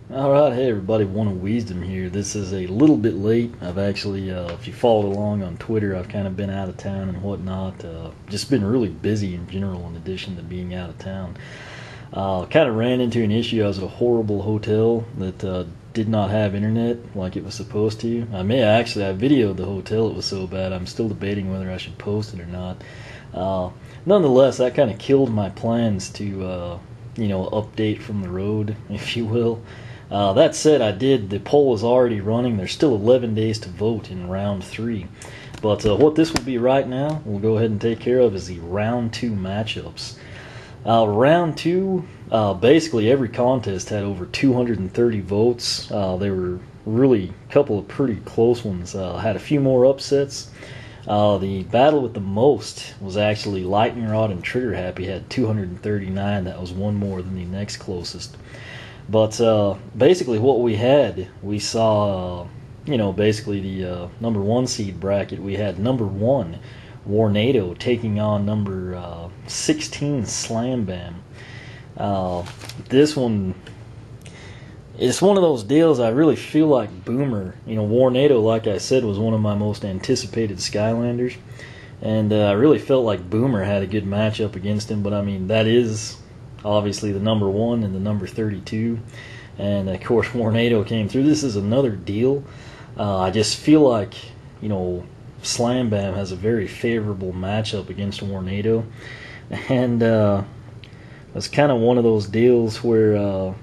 Alright, hey everybody, One of Wisdom here. This is a little bit late. I've actually, if you followed along on Twitter, I've kind of been out of town and whatnot. Just been really busy in general in addition to being out of town. Kind of ran into an issue. I was at a horrible hotel that did not have internet like it was supposed to. I videoed the hotel. It was so bad. I'm still debating whether I should post it or not. Nonetheless, that kind of killed my plans to, update from the road, if you will. That said, the poll is already running. There's still 11 days to vote in round 3. But what this will be right now, we'll go ahead and take care of, is the round 2 matchups. Round 2, basically every contest had over 230 votes. There were really a couple of pretty close ones. Had a few more upsets. The battle with the most was actually Lightning Rod and Trigger Happy, had 239. That was one more than the next closest. But basically what we saw, basically the number 1 seed bracket, we had number 1, Warnado, taking on number 16, Slam Bam. This one, it's one of those deals I really feel like Boomer, Warnado, like I said, was one of my most anticipated Skylanders. And I really felt like Boomer had a good matchup against him, but I mean, that is obviously the number 1 and the number 32, and of course Warnado came through. This is another deal. I just feel like Slam Bam has a very favorable matchup against Warnado, and it's kind of one of those deals where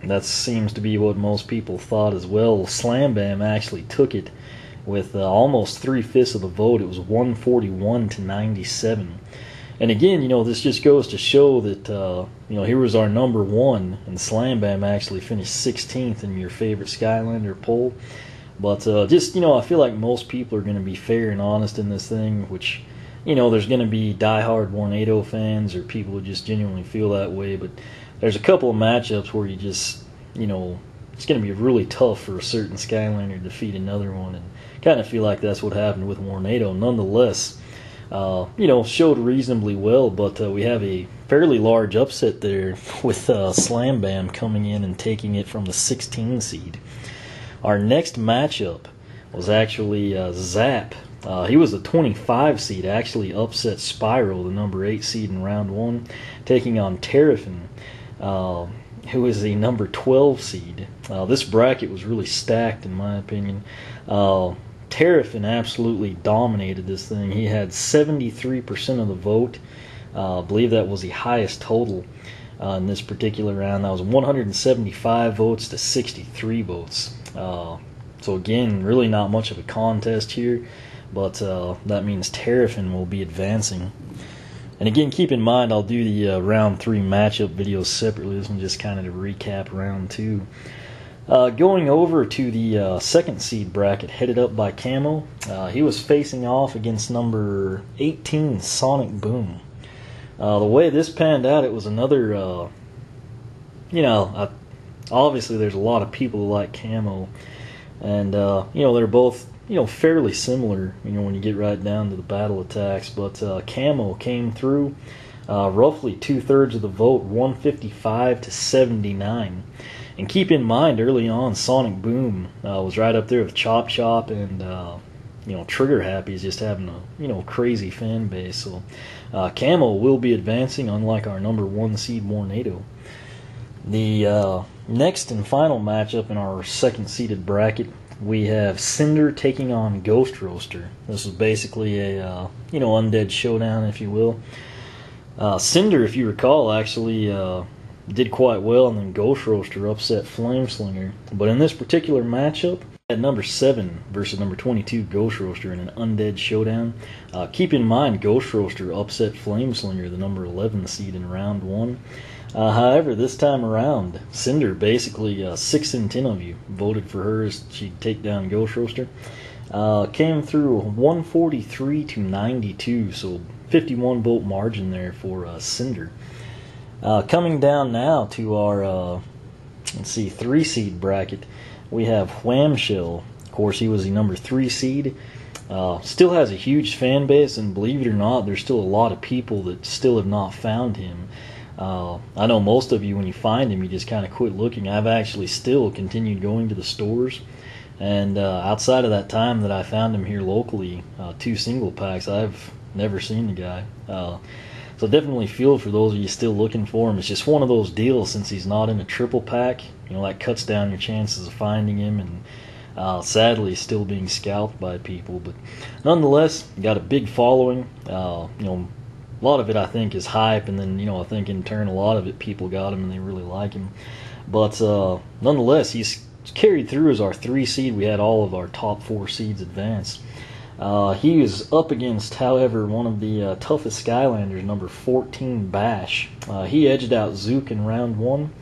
that seems to be what most people thought as well. Slam Bam actually took it with almost 3/5 of the vote. It was 141 to 97. And again, this just goes to show that, here was our number 1, and Slam Bam actually finished 16th in your favorite Skylander poll. But I feel like most people are going to be fair and honest in this thing, which, there's going to be diehard Warnado fans or people who just genuinely feel that way. But there's a couple of matchups where you just, it's going to be really tough for a certain Skylander to defeat another one. And kind of feel like that's what happened with Warnado. Nonetheless, showed reasonably well, but we have a fairly large upset there with Slam Bam coming in and taking it from the 16 seed. Our next matchup was actually Zapped. He was the 25 seed, actually upset Spiral, the number 8 seed in round 1, taking on Terrafin, who is the number 12 seed. This bracket was really stacked in my opinion. Terrafin absolutely dominated this thing. He had 73% of the vote. I believe that was the highest total in this particular round. That was 175 votes to 63 votes. So again, really not much of a contest here, but that means Terrafin will be advancing. And again, keep in mind, I'll do the round 3 matchup videos separately. This one just kind of to recap round 2. Going over to the second seed bracket, headed up by Camo, he was facing off against number 18, Sonic Bom. The way this panned out, it was another, obviously there's a lot of people who like Camo, and, they're both, fairly similar, when you get right down to the battle attacks, but Camo came through, roughly 2/3 of the vote, 155 to 79. And keep in mind, early on, Sonic Bom was right up there with Chop Chop, and Trigger Happy is just having a crazy fan base. So Camo will be advancing, unlike our number 1 seed Warnado. The next and final matchup in our second seeded bracket, we have Cinder taking on Ghost Roaster. This is basically a undead showdown, if you will. Cinder, if you recall, actually did quite well, and then Ghost Roaster upset Flameslinger. But in this particular matchup, at number 7 versus number 22 Ghost Roaster in an undead showdown. Keep in mind, Ghost Roaster upset Flameslinger, the number 11 seed in round 1. However, this time around, Cinder, basically 6 in 10 of you voted for her as she'd take down Ghost Roaster. Came through 143 to 92, so 51 vote margin there for Cinder. Coming down now to our 3 seed bracket, we have Wham-Shell. Of course, he was the number 3 seed. Still has a huge fan base, and believe it or not, there's still a lot of people that still have not found him. I know most of you, when you find him, you just kind of quit looking. I've actually still continued going to the stores, and outside of that time that I found him here locally, 2 single packs, I've never seen the guy. So definitely feel for those of you still looking for him. It's just one of those deals, since he's not in a triple pack, that cuts down your chances of finding him, and sadly still being scalped by people. But nonetheless, got a big following. A lot of it I think is hype, and then I think in turn a lot of it people got him and they really like him. But nonetheless, he's carried through as our 3 seed. We had all of our top 4 seeds advance. He is up against, however, one of the toughest Skylanders, number 14, Bash. He edged out Zook in round 1,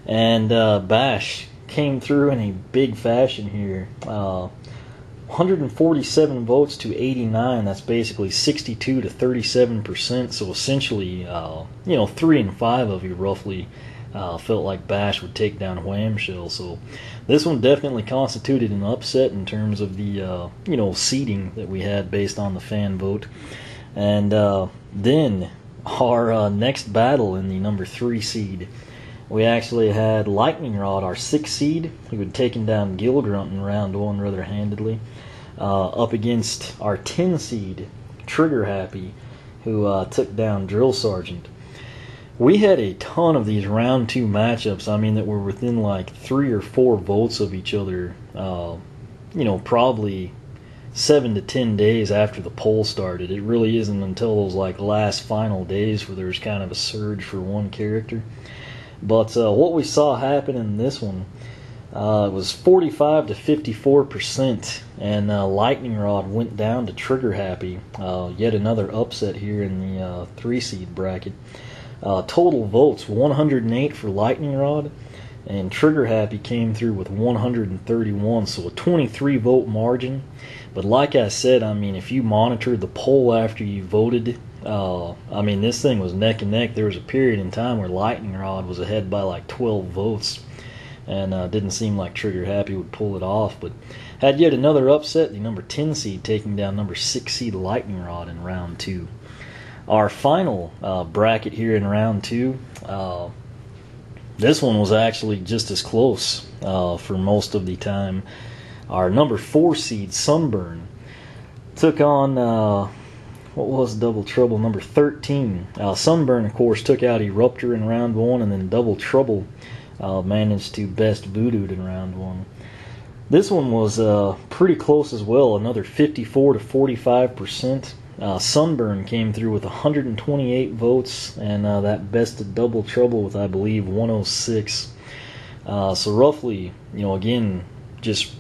and Bash came through in a big fashion here. 147 votes to 89. That's basically 62 to 37%. So essentially, 3 and 5 of you roughly felt like Bash would take down Wham-Shell. So this one definitely constituted an upset in terms of the seeding that we had based on the fan vote. And then our next battle in the number 3 seed, we actually had Lightning Rod, our 6th seed, who had taken down Gilgrunt in round 1 rather handedly, up against our 10 seed, Trigger Happy, who took down Drill Sergeant. We had a ton of these round 2 matchups, that were within like 3 or 4 votes of each other, probably 7 to 10 days after the poll started. It really isn't until those like last final days where there's kind of a surge for one character. But what we saw happen in this one, it was 45 to 54%, and Lightning Rod went down to Trigger Happy. Yet another upset here in the 3 seed bracket. Total votes, 108 for Lightning Rod, and Trigger Happy came through with 131, so a 23 vote margin. But like I said, if you monitored the poll after you voted, this thing was neck and neck. There was a period in time where Lightning Rod was ahead by like 12 votes, and didn't seem like Trigger Happy would pull it off. But had yet another upset, the number 10 seed taking down number 6 seed Lightning Rod in round 2. Our final bracket here in round 2, this one was actually just as close for most of the time. Our number 4 seed, Sunburn, took on, what was Double Trouble, number 13. Sunburn, of course, took out Eruptor in round 1, and then Double Trouble managed to best Voodooed in round 1. This one was pretty close as well, another 54 to 45%. Sunburn came through with 128 votes, and that bested Double Trouble with, I believe, 106. So roughly, again, just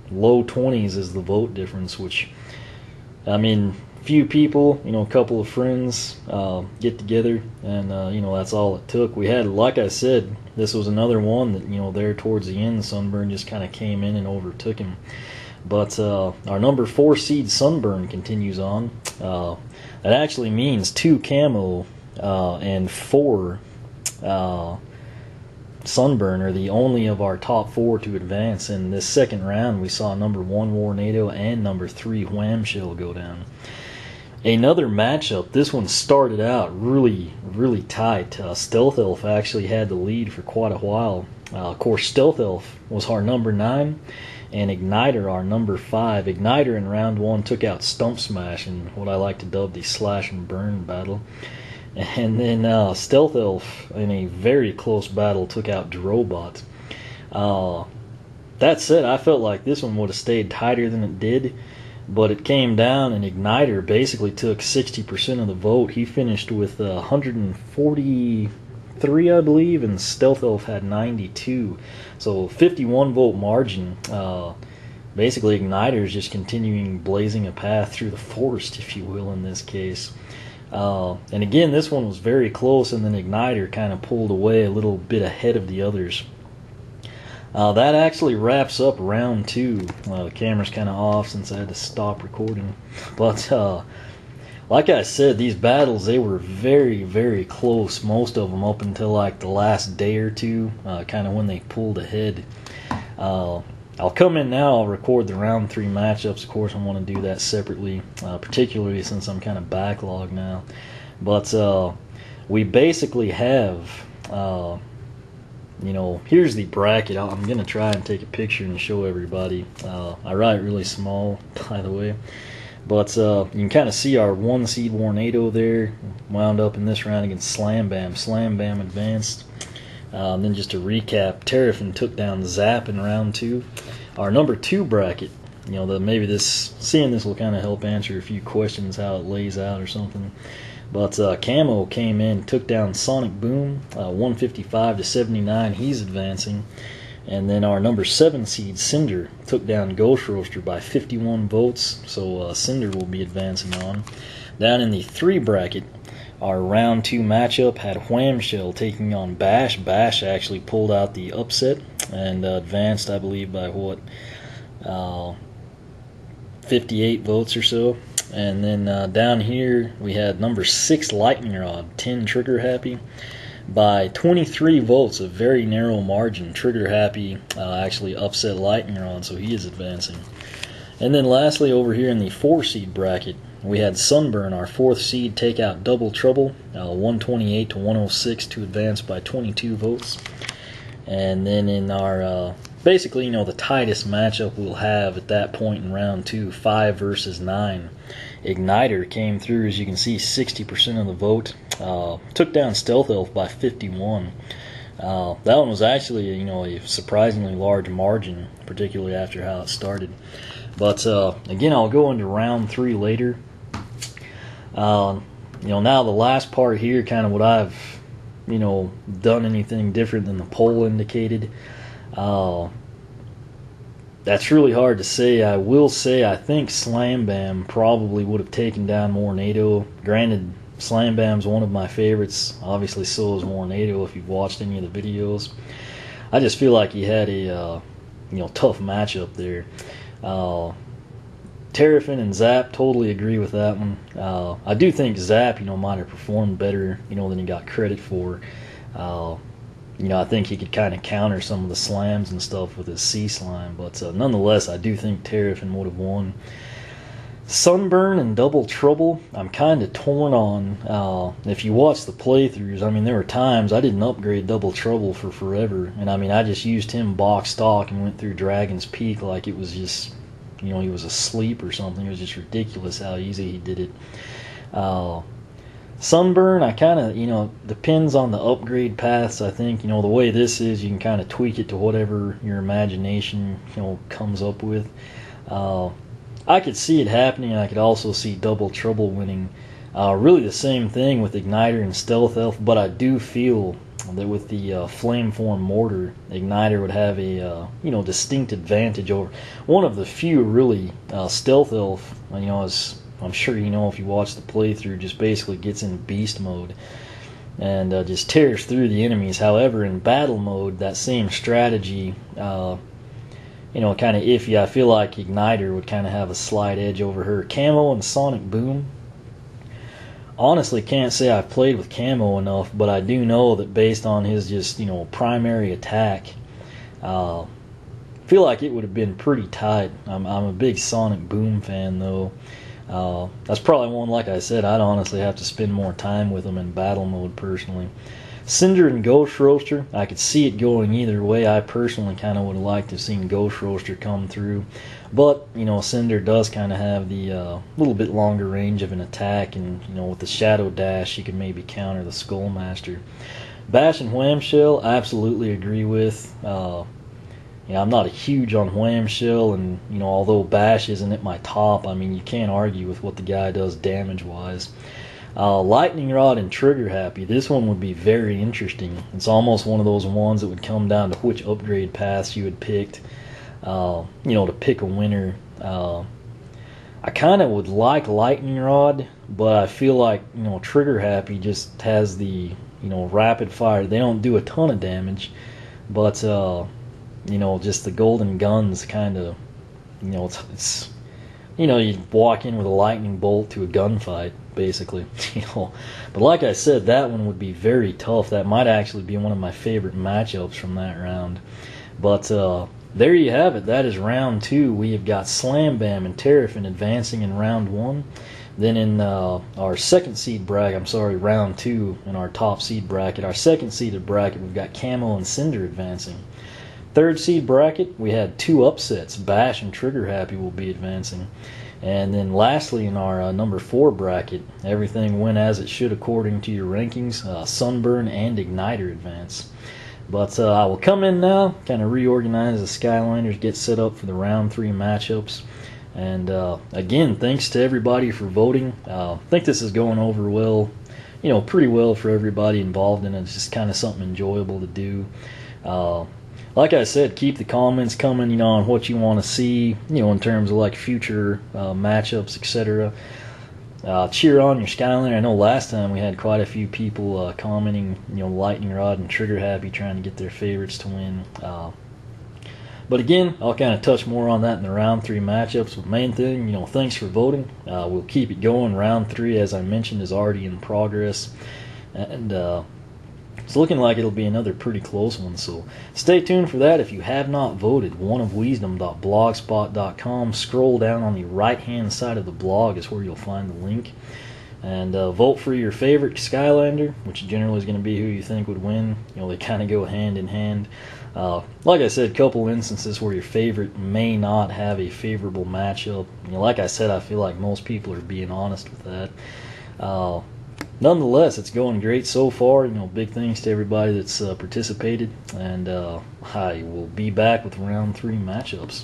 low 20s is the vote difference, which, few people, a couple of friends get together, and, that's all it took. We had, like I said, this was another one that, there towards the end, Sunburn just kind of came in and overtook him. But our number 4 seed, Sunburn, continues on. That actually means 2 Camo and 4 Sunburn are the only of our top 4 to advance. In this second round, we saw number 1 Warnado and number 3 Wham-Shell go down. Another matchup, this one started out really, really tight. Stealth Elf actually had the lead for quite a while. Of course, Stealth Elf was our number 9, and Ignitor our number 5. Ignitor in round 1 took out Stump Smash in what I like to dub the slash and burn battle. And then Stealth Elf, in a very close battle, took out Drobot. That said, I felt like this one would have stayed tighter than it did, but it came down, and Ignitor basically took 60% of the vote. He finished with 143, I believe, and Stealth Elf had 92. So 51 vote margin. Basically, Ignitor is just continuing blazing a path through the forest, if you will, in this case. And again, this one was very close, and then Ignitor kind of pulled away a little bit ahead of the others. That actually wraps up round 2. The camera's kind of off since I had to stop recording. But like I said, these battles, they were very, very close, most of them up until like the last day or two, kind of when they pulled ahead. I'll come in now, I'll record the round 3 matchups. Of course, I want to do that separately, particularly since I'm kind of backlogged now. But we basically have, here's the bracket. I'm going to try and take a picture and show everybody. I write really small, by the way. But you can kind of see our 1 seed Warnado there, wound up in this round against Slam Bam. Slam Bam advanced. Then just to recap, Terrafin took down Zapped in round 2. Our number 2 bracket, maybe seeing this will kind of help answer a few questions how it lays out or something. But Camo came in, took down Sonic Bom, 155 to 79. He's advancing. And then our number 7 seed, Cinder, took down Ghost Roaster by 51 votes. So Cinder will be advancing on. Down in the 3 bracket, our round 2 matchup had Wham-Shell taking on Bash. Bash actually pulled out the upset and advanced, I believe, by 58 votes or so. And then down here, we had number 6 Lightning Rod, 10 Trigger Happy. By 23 votes, a very narrow margin. Trigger Happy actually upset Lightning Rod, so he is advancing. And then lastly, over here in the 4 seed bracket, we had Sunburn, our 4th seed, take out Double Trouble, 128 to 106 to advance by 22 votes. And then in our, basically, the tightest matchup we'll have at that point in round 2, 5 versus 9. Ignitor came through, as you can see, 60% of the vote. Took down Stealth Elf by 51. That one was actually, a surprisingly large margin, particularly after how it started. But again, I'll go into round 3 later. Now the last part here, kind of what I've, done anything different than the poll indicated. That's really hard to say. I will say I think Slam Bam probably would have taken down Warnado. Granted, Slam Bam's one of my favorites. Obviously, so is Warnado if you've watched any of the videos. I just feel like he had a tough matchup there. Terrafin and Zapped, totally agree with that one. I do think Zapped, might have performed better, than he got credit for. I think he could kind of counter some of the slams and stuff with his sea slime, but nonetheless, I do think Terrafin would have won. Sunburn and Double Trouble, I'm kind of torn on. If you watch the playthroughs, there were times I didn't upgrade Double Trouble for forever, and I just used him box stock and went through Dragon's Peak like it was just, he was asleep or something. It was just ridiculous how easy he did it. Sunburn, I kind of, depends on the upgrade paths. I think, the way this is, you can kind of tweak it to whatever your imagination, comes up with. I could see it happening. I could also see Double Trouble winning. Really the same thing with Ignitor and Stealth Elf, but I do feel that with the Flameform Mortar, Ignitor would have a distinct advantage over one of the few really Stealth Elf. As I'm sure if you watch the playthrough, just basically gets in beast mode and just tears through the enemies. However, in battle mode, that same strategy, kind of iffy. I feel like Ignitor would kind of have a slight edge over her. Camo and Sonic Bom. Honestly, can't say I've played with Camo enough, but I do know that based on his just primary attack, feel like it would have been pretty tight. I'm a big Sonic Bom fan though. That's probably one, like I said, I'd honestly have to spend more time with him in battle mode personally. Cinder and Ghost Roaster, I could see it going either way. I personally kind of would have liked to have seen Ghost Roaster come through. But, Cinder does kind of have the little bit longer range of an attack, and, with the Shadow Dash, she could maybe counter the Skullmaster. Bash and Wham-Shell, I absolutely agree with. I'm not a huge on Wham-Shell, and, although Bash isn't at my top, you can't argue with what the guy does damage-wise. Lightning Rod and Trigger Happy, this one would be very interesting. It's almost one of those ones that would come down to which upgrade paths you had picked, to pick a winner. I kind of would like Lightning Rod, but I feel like, Trigger Happy just has the, rapid fire. They don't do a ton of damage, but, just the golden guns kind of, it's you walk in with a lightning bolt to a gunfight, basically, But like I said, that one would be very tough. That might actually be one of my favorite matchups from that round. But there you have it. That is round 2. We have got Slam Bam and Terrafin advancing in round 1. Then in our second seed bracket, I'm sorry, round 2 in our top seed bracket, our second seeded bracket, we've got Camo and Cinder advancing. Third seed bracket, we had 2 upsets. Bash and Trigger Happy will be advancing. And then lastly, in our number 4 bracket, everything went as it should according to your rankings. Sunburn and Ignitor advance. But I will come in now, kind of reorganize the Skylanders, get set up for the round 3 matchups. And again, thanks to everybody for voting. I think this is going over well, pretty well for everybody involved in it. It's just kind of something enjoyable to do. Like I said, keep the comments coming, on what you want to see, in terms of like future matchups, etc. Cheer on your Skylander. I know last time we had quite a few people commenting, Lightning Rod and Trigger Happy trying to get their favorites to win. But again, I'll kind of touch more on that in the round 3 matchups. But main thing, thanks for voting. We'll keep it going. Round 3, as I mentioned, is already in progress. And it's looking like it'll be another pretty close one. So stay tuned for that. If you have not voted, oneofwisdom.blogspot.com. Scroll down on the right-hand side of the blog is where you'll find the link. And vote for your favorite Skylander, which generally is going to be who you think would win. They kind of go hand in hand. Like I said, a couple instances where your favorite may not have a favorable matchup. Like I said, I feel like most people are being honest with that. Nonetheless, it's going great so far. Big thanks to everybody that's participated. And I will be back with round 3 matchups.